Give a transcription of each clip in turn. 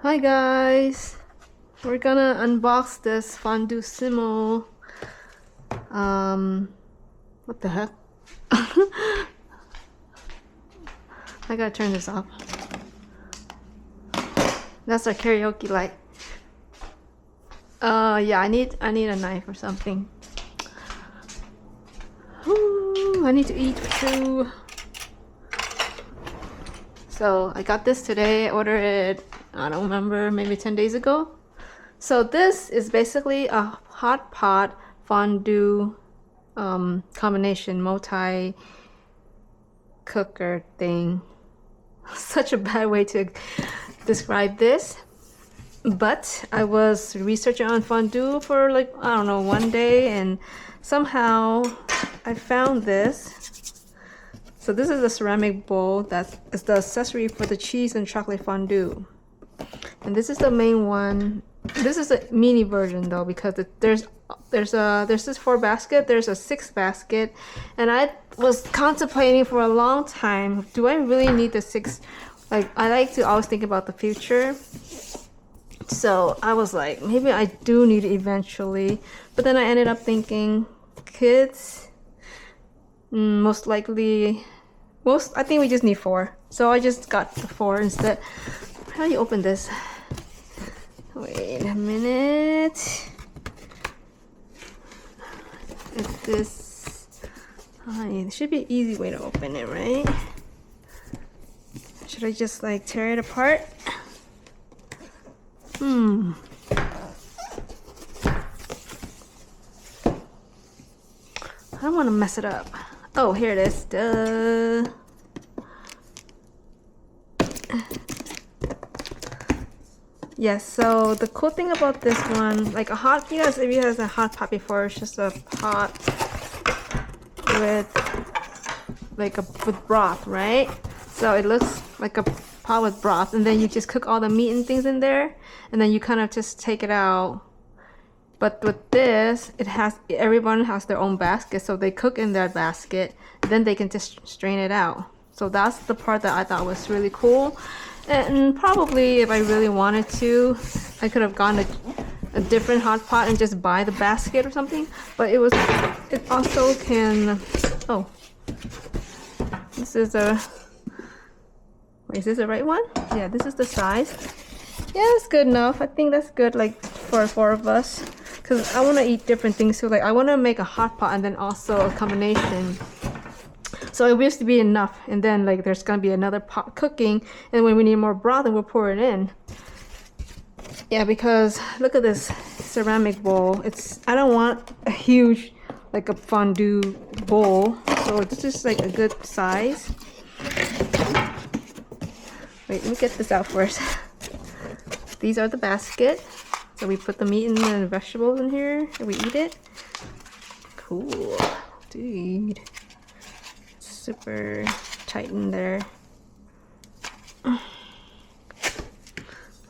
Hi guys, we're gonna unbox this Fondusimmo. What the heck? I gotta turn this off. That's our karaoke light. Yeah, I need a knife or something. Ooh, I need to eat too. So I got this today. I ordered it, I don't remember, maybe 10 days ago. So this is basically a hot pot fondue combination, multi cooker thing. Such a bad way to describe this, but I was researching on fondue for like, I don't know, one day, and somehow I found this. So this is a ceramic bowl that is the accessory for the cheese and chocolate fondue. And this is the main one. This is a mini version though, because there's this 4 basket, there's a 6 basket, and I was contemplating for a long time, do I really need the 6? Like, I like to always think about the future. So I was like, maybe I do need it eventually. But then I ended up thinking, kids, most likely, I think we just need 4. So I just got the 4 instead. How do you open this? Wait a minute. It's this. There should be an easy way to open it, right? Should I just like tear it apart? I don't want to mess it up. Oh, here it is. Duh. Yes, so the cool thing about this one, like a hot, you guys, if you guys had a hot pot before, it's just a pot with like with broth, right? So it looks like a pot with broth, and then you just cook all the meat and things in there, and then you kind of just take it out. But with this, everyone has their own basket, so they cook in their basket, then they can just strain it out. So that's the part that I thought was really cool. And probably if I really wanted to, I could have gone to a different hot pot and just buy the basket or something. But it also can, oh, this is a, wait, is this the right one? Yeah, this is the size. Yeah, it's good enough. I think that's good, like for 4 of us, because I want to eat different things too. Like I want to make a hot pot and then also a combination. So it used to be enough, and then like there's gonna be another pot cooking, and when we need more broth, then we'll pour it in. Yeah, because look at this ceramic bowl. I don't want a huge, like a fondue bowl, so this is like a good size. Wait, let me get this out first. These are the basket. So we put the meat and the vegetables in here, and we eat it. Cool, dude. Super tight in there,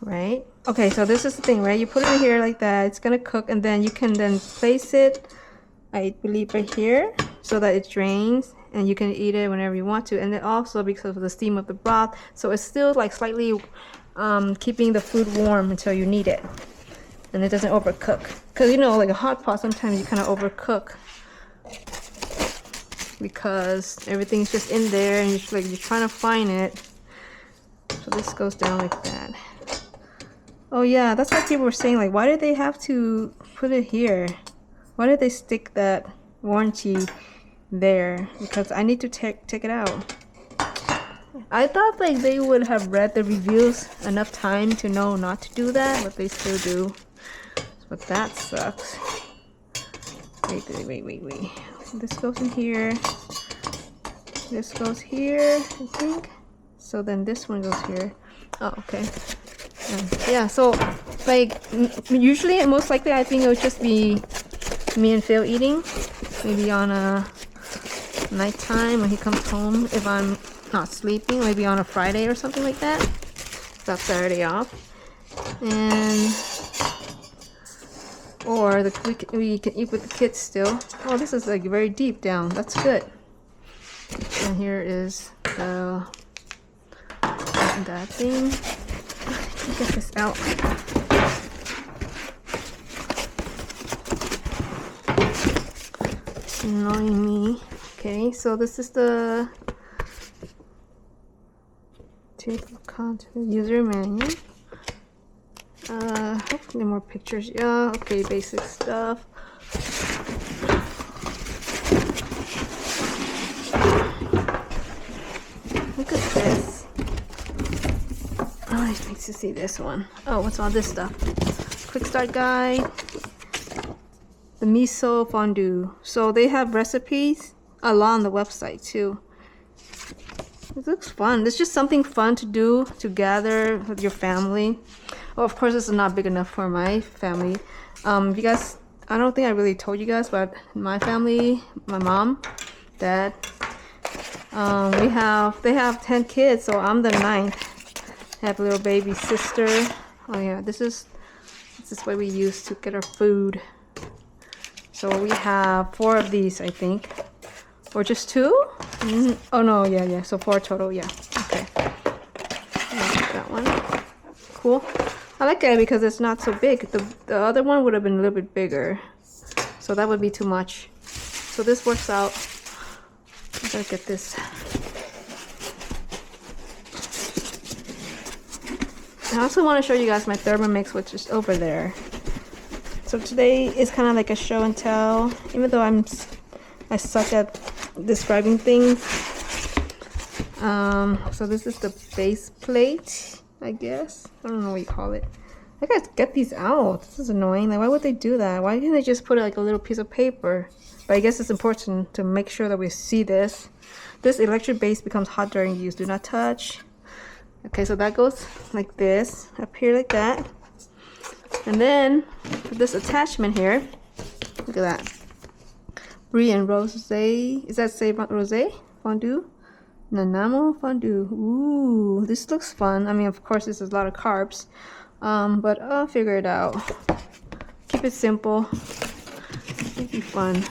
right? Okay, so this is the thing, right? You put it in here like that, it's gonna cook, and then you can then place it, I believe, right here, so that it drains and you can eat it whenever you want to. And then also because of the steam of the broth, so it's still like slightly keeping the food warm until you need it, and it doesn't overcook, because you know, like a hot pot, sometimes you kind of overcook because everything's just in there and you're trying to find it. So this goes down like that. Oh yeah, that's what people were saying, like, why did they have to put it here? Why did they stick that warranty there? Because I need to take it out. I thought like they would have read the reviews enough time to know not to do that, but they still do. But that sucks. Wait. This goes in here. This goes here, I think. So then this one goes here. Oh, okay. Yeah, so like usually, most likely, I think it would just be me and Phil eating. Maybe on a nighttime when he comes home, if I'm not sleeping. Maybe on a Friday or something like that. That's Saturday off. And or we can eat with the kids still. Oh, this is like very deep down. That's good. And here is the that thing. Get this out. It's annoying me. Okay, so this is the table of contents user manual. Hopefully more pictures. Yeah, okay, basic stuff. Look at this. Oh, it makes you see this one. Oh, what's all this stuff? Quick start guide. The miso fondue. So they have recipes along the website too. It looks fun. It's just something fun to do together with your family. Well, of course, this is not big enough for my family. You guys, I don't think I really told you guys, but my family, my mom, dad, they have 10 kids, so I'm the 9th. I have a little baby sister. Oh yeah, this is what we use to get our food. So we have 4 of these, I think, or just 2. Oh no, yeah. So 4 total, yeah. Okay. That one. Cool. I like it because it's not so big. The other one would have been a little bit bigger, so that would be too much. So this works out. I gotta get this. I also want to show you guys my Thermomix, which is over there. So today is kind of like a show and tell, even though I suck at describing things. So this is the base plate, I guess. I don't know what you call it. I gotta get these out. This is annoying. Like, why would they do that? Why can't they just put like a little piece of paper? But I guess it's important to make sure that we see this. This electric base becomes hot during use. Do not touch. Okay, so that goes like this, up here like that. And then for this attachment here, look at that. Brie and rosé. Is that say rosé? Fondue? Nanamo fondue. Ooh, this looks fun. I mean, of course, this is a lot of carbs. But I'll figure it out. Keep it simple. It'll be fun.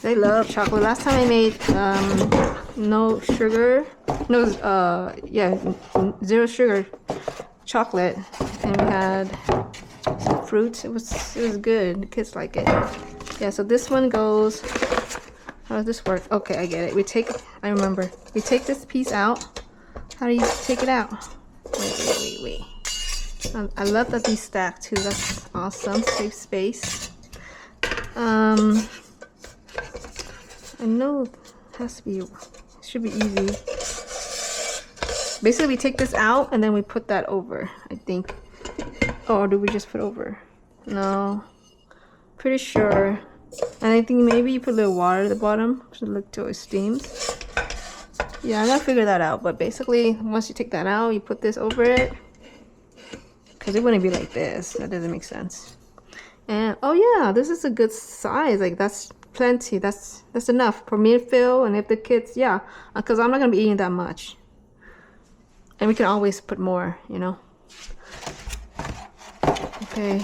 They love chocolate. Last time I made no sugar, zero sugar chocolate, and we had some fruit. It was good. The kids like it. Yeah. So this one goes. How does this work? Okay, I get it. I remember. We take this piece out. How do you take it out? Wait. I love that these stack too. That's awesome. Save space. I know it should be easy. Basically, we take this out and then we put that over, I think. Or do we just put over? No. Pretty sure. And I think maybe you put a little water at the bottom to look till it steams. Yeah, I gotta figure that out. But basically, once you take that out, you put this over it. Because it wouldn't be like this. That doesn't make sense. And oh yeah, this is a good size. Like that's plenty. That's enough for me to fill. And if the kids, yeah, because I'm not gonna be eating that much. And we can always put more, you know. Okay.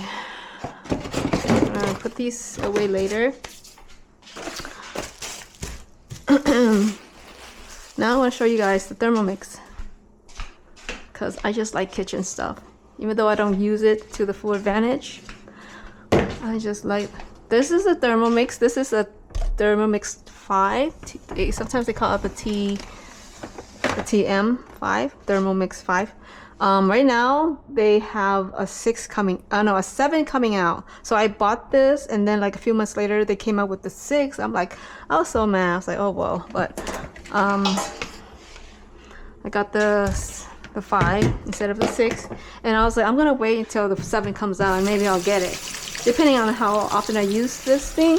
Put these away later. Now I want to show you guys the Thermomix, because I just like kitchen stuff, even though I don't use it to the full advantage. I just like, this is a Thermomix. This is a Thermomix 5. Sometimes they call it the TM5, Thermomix 5. Right now they have a 7 coming out. So I bought this, and then like a few months later they came out with the 6. I'm like, I was so mad. I was like, oh well. But I got the 5 instead of the 6, and I was like, I'm gonna wait until the 7 comes out and maybe I'll get it, depending on how often I use this thing.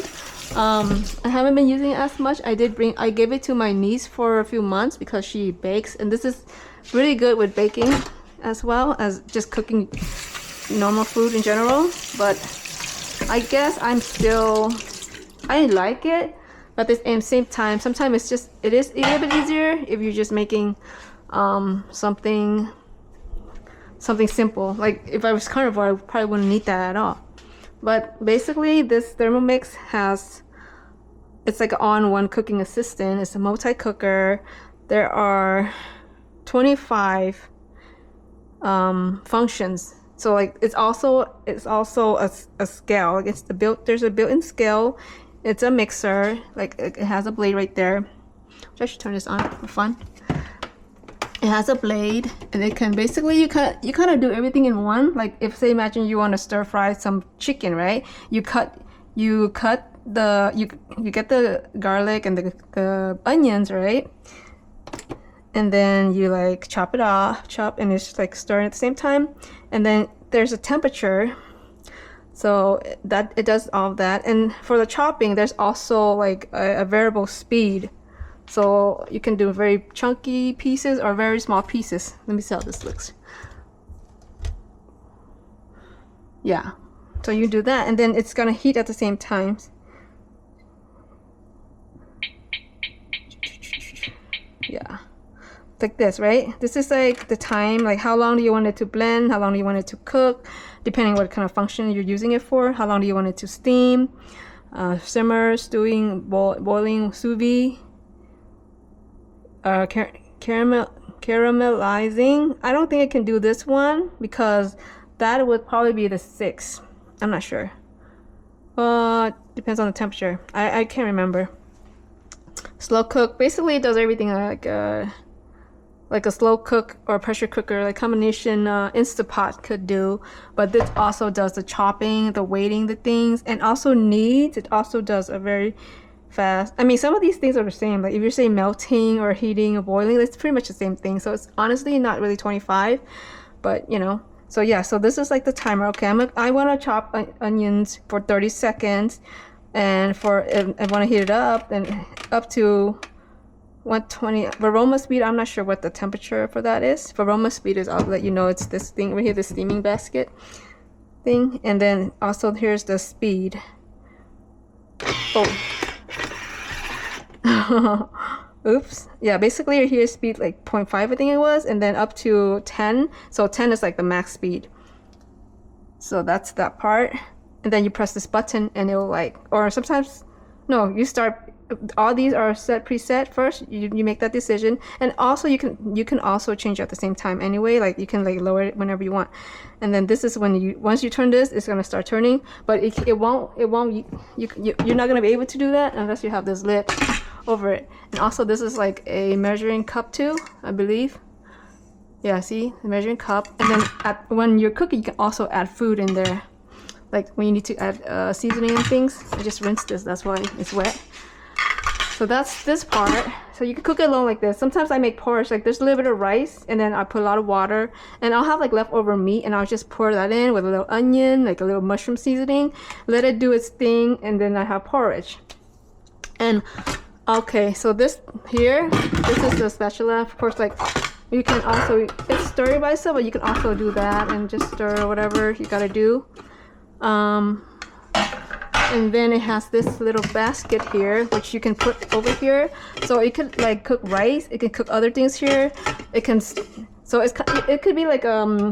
I haven't been using it as much. I gave it to my niece for a few months because she bakes, and this is really good with baking as well as just cooking normal food in general. But I guess I like it, but at the same time, sometimes it is a little bit easier if you're just making something simple. Like if I was carnivore, I probably wouldn't need that at all. But basically, this Thermomix it's like an all-in-one cooking assistant. It's a multi-cooker. There are 25 functions. So like it's also a scale. Like there's a built-in scale. It's a mixer. Like it has a blade right there. Which I should turn this on for fun. It has a blade, and it can basically you kind of do everything in one. Like if say imagine you want to stir fry some chicken, right? You get the garlic and the onions, right? And then you like chop, and it's just like stirring at the same time. And then there's a temperature, so that it does all of that. And for the chopping, there's also like a variable speed, so you can do very chunky pieces or very small pieces. Let me see how this looks. Yeah, so you do that, and then it's gonna heat at the same time. Yeah, like this, right? This is like the time, like how long do you want it to blend, how long do you want it to cook, depending what kind of function you're using it for. How long do you want it to steam, simmer, stewing, boiling, sous vide, caramelizing. I don't think I can do this one because that would probably be the 6. I'm not sure. Depends on the temperature. I can't remember. Slow cook basically it does everything like a slow cook or pressure cooker, like combination Instapot could do. But this also does the chopping, the weighting, the things, and also kneads. It also does a very fast. I mean, some of these things are the same. Like if you're saying melting or heating or boiling, it's pretty much the same thing. So it's honestly not really 25, but you know. So yeah, so this is like the timer. Okay, I want to chop onions for 30 seconds. And I want to heat it up, and up to 120 Varoma speed. I'm not sure what the temperature for that is. Varoma speed is, I'll let you know, it's this thing right here, the steaming basket thing. And then also here's the speed. Oh. Oops. Yeah, basically here's speed like 0.5 I think it was, and then up to 10. So 10 is like the max speed. So that's that part. And then you press this button and it will like, or sometimes, no, you start, all these are preset first. You make that decision. And also you can also change it at the same time anyway. Like you can like lower it whenever you want. And then this is when once you turn this, it's gonna start turning. But you're not gonna be able to do that unless you have this lid over it. And also this is like a measuring cup too, I believe. Yeah, see, the measuring cup. And then when you're cooking, you can also add food in there. Like when you need to add seasoning and things. I just rinsed this, that's why it's wet. So that's this part. So you can cook it alone like this. Sometimes I make porridge, like there's a little bit of rice and then I put a lot of water, and I'll have like leftover meat and I'll just pour that in with a little onion, like a little mushroom seasoning, let it do its thing, and then I have porridge. And okay, so this here, this is the spatula. Of course, like you can also, it's stirring by itself, but you can also do that and just stir whatever you gotta do. And then it has this little basket here which you can put over here, so it could like cook rice, it can cook other things here. It can, so it could be like I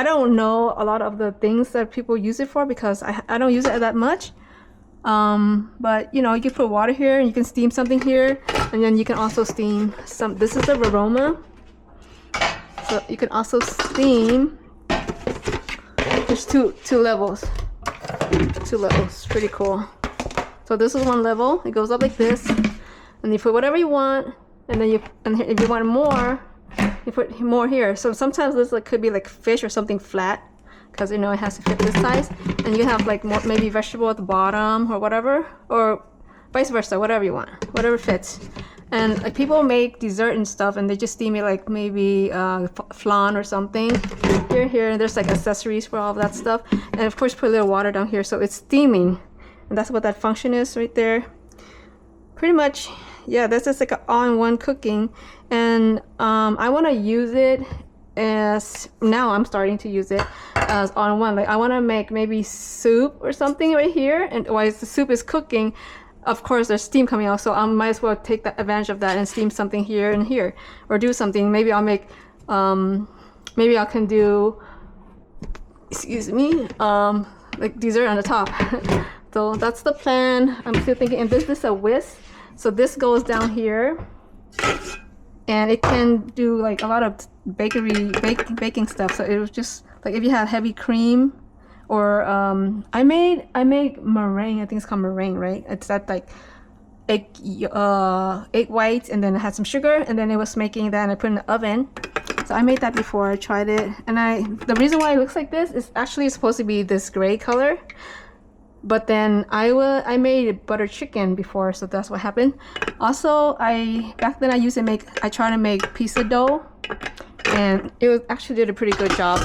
don't know a lot of the things that people use it for because I don't use it that much. But you know, you can put water here and you can steam something here, and then you can also steam some. This is the aroma, so you can also steam. There's two levels. Pretty cool. So this is one level. It goes up like this, and you put whatever you want, and then if you want more, you put more here. So sometimes this could be like fish or something flat, because you know it has to fit this size, and you have like more, maybe vegetable at the bottom or whatever, or vice versa, whatever you want, whatever fits. And like people make dessert and stuff, and they just steam it like maybe flan or something. Here, there's like accessories for all of that stuff, and of course put a little water down here, so it's steaming, and that's what that function is right there. Pretty much, yeah. That's just like an all-in-one cooking, and I want to use it as, now I'm starting to use it as all-in-one. Like I want to make maybe soup or something right here, and while the soup is cooking, of course there's steam coming out, so I might as well take that advantage of that and steam something here and here, or do something. Maybe I'll make maybe I can do, excuse me, like dessert on the top. So that's the plan. I'm still thinking, and this is a whisk, so this goes down here, and it can do like a lot of baking stuff. So it was just like if you have heavy cream, or I made meringue. I think it's called meringue, right? It's that like egg whites, and then it had some sugar, and then it was making that, and I put in the oven. So I made that before. I tried it, and the reason why it looks like this is actually supposed to be this gray color, but then I made butter chicken before, so that's what happened. Also, back then I tried to make pizza dough, and it actually did a pretty good job.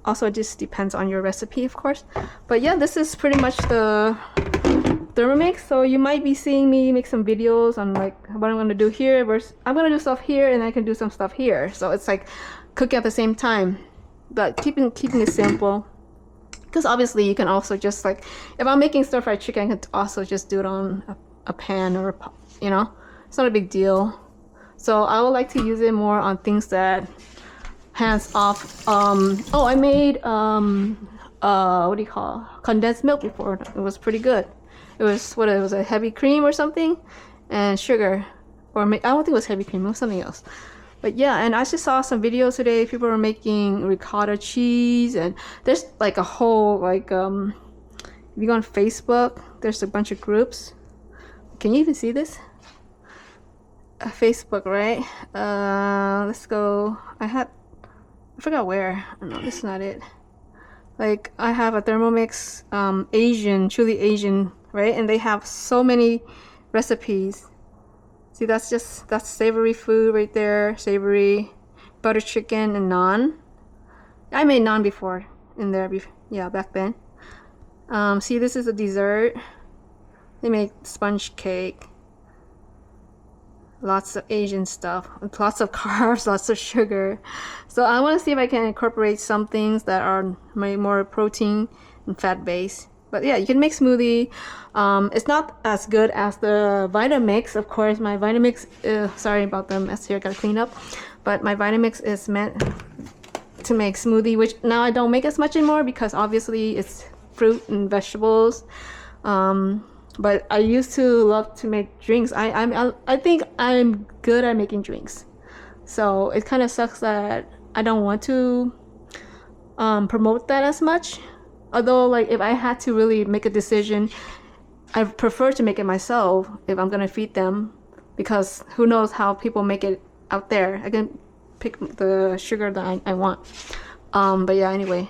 Also it just depends on your recipe, of course. But yeah, this is pretty much the Thermomix. So you might be seeing me make some videos on like what I'm gonna do here versus I'm gonna do stuff here, and I can do some stuff here. So it's like cooking at the same time, but keeping it simple. Because obviously you can also just like, if I'm making stir fried chicken, I can also just do it on a pan, or you know, it's not a big deal. So I would like to use it more on things that hands off. Oh, I made what do you call, condensed milk before. It was pretty good. It was a heavy cream or something, and sugar, or I don't think it was heavy cream, it was something else. But yeah, and I just saw some videos today. People were making ricotta cheese, and there's like a whole like if you go on Facebook, there's a bunch of groups. Can you even see this? Facebook, right? Let's go. I forgot where. No, this is not it. Like I have a Thermomix Asian, truly Asian, right? And they have so many recipes. See, that's savory food right there. Savory, butter chicken, and naan. I made naan before in there. Yeah, back then. See, this is a dessert. They make sponge cake. Lots of Asian stuff, lots of carbs, lots of sugar. So I want to see if I can incorporate some things that are more protein and fat based. But yeah, you can make smoothie. It's not as good as the Vitamix, of course. My Vitamix, sorry about the mess here, gotta clean up. But my Vitamix is meant to make smoothie, which now I don't make as much anymore because obviously it's fruit and vegetables. But I used to love to make drinks. I think I'm good at making drinks. So it kind of sucks that I don't want to promote that as much. Although, like, if I had to really make a decision, I prefer to make it myself if I'm gonna feed them, because who knows how people make it out there. I can pick the sugar that I want. But yeah, anyway.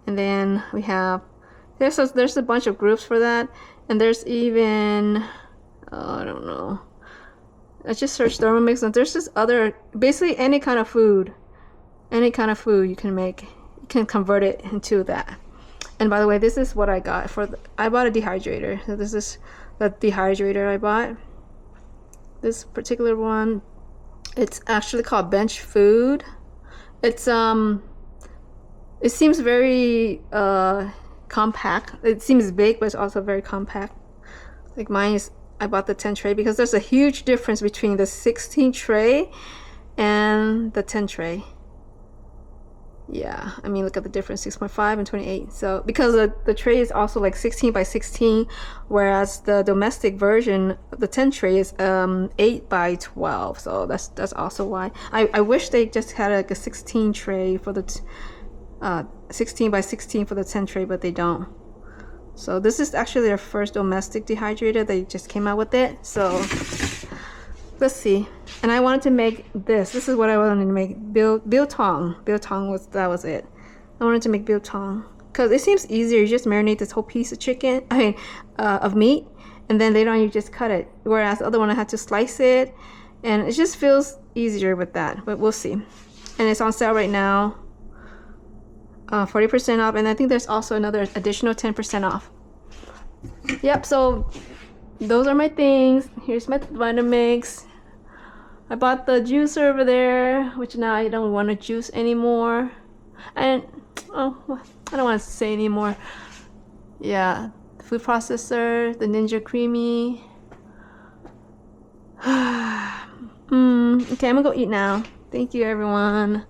And then we have there's a bunch of groups for that. And there's even, I don't know. I just searched Thermomix, and there's just other, basically any kind of food you can make. You can convert it into that. And by the way, this is what I got I bought a dehydrator. So this is the dehydrator I bought. This particular one, it's actually called Bench Food. It's it seems very compact. It seems big, but it's also very compact. Like mine is, I bought the 10 tray because there's a huge difference between the 16 tray and the 10 tray. Yeah, I mean, look at the difference, 6.5 and 28. So because the tray is also like 16 by 16, whereas the domestic version of the 10 tray is 8 by 12. So that's also why I wish they just had like a 16 tray for the 16 by 16 for the 10 tray, but they don't. So this is actually their first domestic dehydrator. They just came out with it. So let's see. And I wanted to make this. This is what I wanted to make. Biltong. Biltong was it. I wanted to make biltong because it seems easier. You just marinate this whole piece of chicken, of meat, and then later on you just cut it. Whereas the other one I had to slice it, and it just feels easier with that. But we'll see. And it's on sale right now. 40% off, and I think there's also another additional 10% off. Yep, so those are my things. Here's my Vitamix. I bought the juicer over there, which now I don't want to juice anymore. And I don't want to say anymore. Yeah, the food processor, the Ninja Creamy. Okay, I'm gonna go eat now. Thank you, everyone.